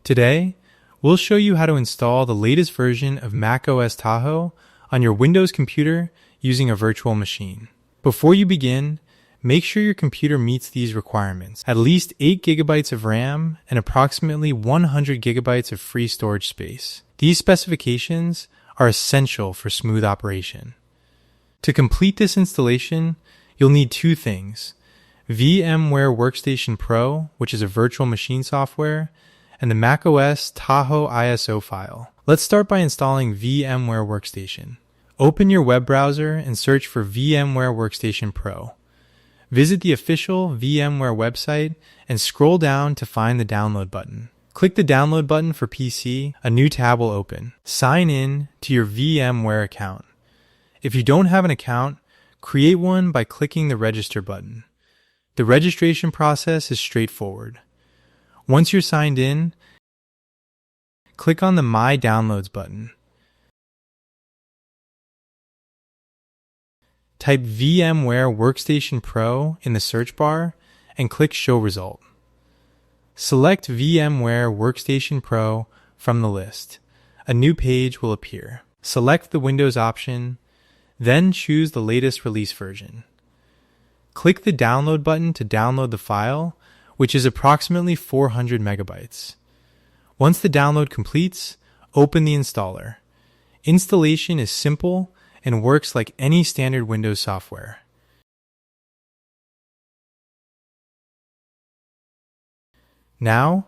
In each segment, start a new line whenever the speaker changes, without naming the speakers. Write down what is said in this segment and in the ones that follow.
Today, we'll show you how to install the latest version of macOS Tahoe on your Windows computer using a virtual machine. Before you begin, make sure your computer meets these requirements: at least 8 GB of RAM and approximately 100 GB of free storage space. These specifications are essential for smooth operation. To complete this installation, you'll need two things: VMware Workstation Pro, which is a virtual machine software, and the macOS Tahoe ISO File. Let's start by installing VMware Workstation. Open your web browser and search for VMware Workstation Pro. Visit the official VMware website and scroll down to find the download button. Click the download button for PC, a new tab will open. Sign in to your VMware account. If you don't have an account, create one by clicking the register button. The registration process is straightforward. Once you're signed in, click on the My Downloads button. Type VMware Workstation Pro in the search bar and click Show Result. Select VMware Workstation Pro from the list. A new page will appear. Select the Windows option, then choose the latest release version. Click the Download button to download the file, which is approximately 400 megabytes. Once the download completes, open the installer. Installation is simple and works like any standard Windows software. Now,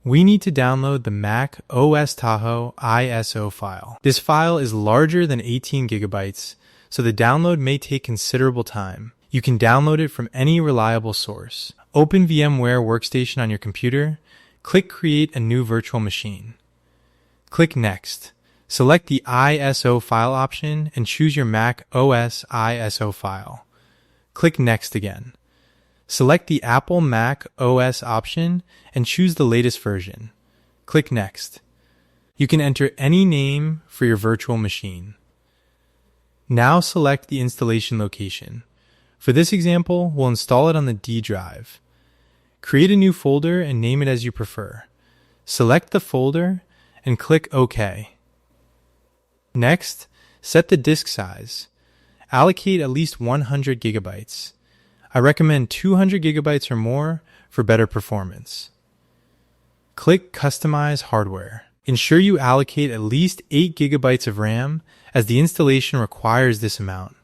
we need to download the macOS Tahoe ISO file. This file is larger than 18 gigabytes, so the download may take considerable time. You can download it from any reliable source. Open VMware Workstation on your computer, click Create a new virtual machine. Click Next. Select the ISO file option and choose your macOS ISO file. Click Next again. Select the Apple Mac OS option and choose the latest version. Click Next. You can enter any name for your virtual machine. Now select the installation location. For this example, we'll install it on the D drive. Create a new folder and name it as you prefer. Select the folder and click OK. Next, set the disk size. Allocate at least 100 gigabytes. I recommend 200 gigabytes or more for better performance. Click Customize Hardware. Ensure you allocate at least 8 gigabytes of RAM, as the installation requires this amount.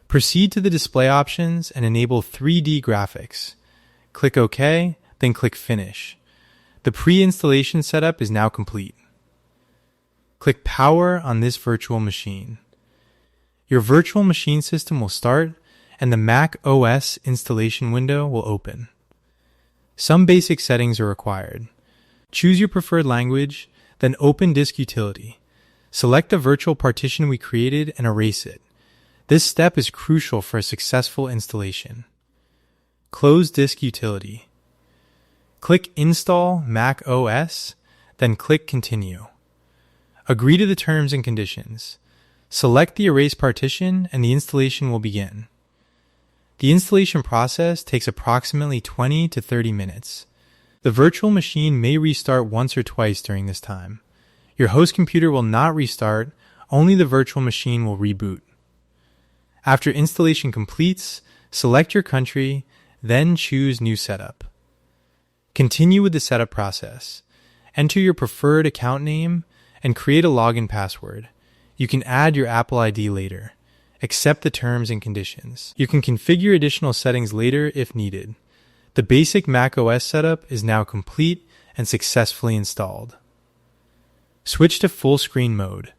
Proceed to the display options and enable 3D graphics. Click OK, then click Finish. The pre-installation setup is now complete. Click Power on this virtual machine. Your virtual machine system will start and the Mac OS installation window will open. Some basic settings are required. Choose your preferred language, then open Disk Utility. Select the virtual partition we created and erase it. This step is crucial for a successful installation. Close Disk Utility. Click Install Mac OS, then click Continue. Agree to the terms and conditions. Select the erase partition and the installation will begin. The installation process takes approximately 20 to 30 minutes. The virtual machine may restart once or twice during this time. Your host computer will not restart, only the virtual machine will reboot. After installation completes, select your country, then choose New Setup. Continue with the setup process. Enter your preferred account name and create a login password. You can add your Apple ID later. Accept the terms and conditions. You can configure additional settings later if needed. The basic macOS setup is now complete and successfully installed. Switch to full screen mode.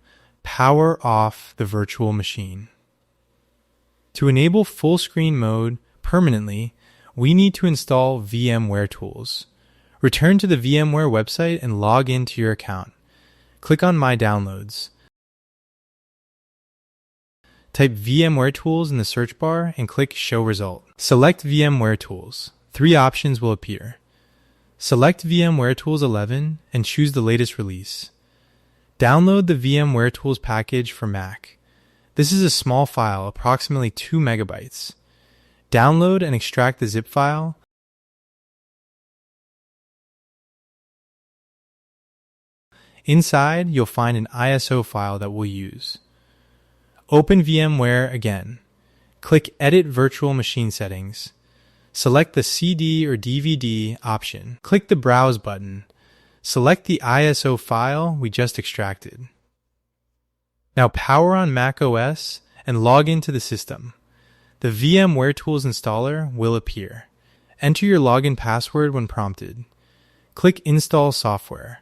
Power off the virtual machine. To enable full screen mode permanently, we need to install VMware Tools. Return to the VMware website and log into your account. Click on My Downloads. Type VMware Tools in the search bar and click Show Result. Select VMware Tools. 3 options will appear. Select VMware Tools 11 and choose the latest release. Download the VMware Tools package for Mac. This is a small file, approximately 2 megabytes. Download and extract the zip file. Inside, you'll find an ISO file that we'll use. Open VMware again. Click Edit Virtual Machine Settings. Select the CD or DVD option. Click the Browse button. Select the ISO file we just extracted. Now power on macOS and log into the system. The VMware Tools installer will appear. Enter your login password when prompted. Click Install Software.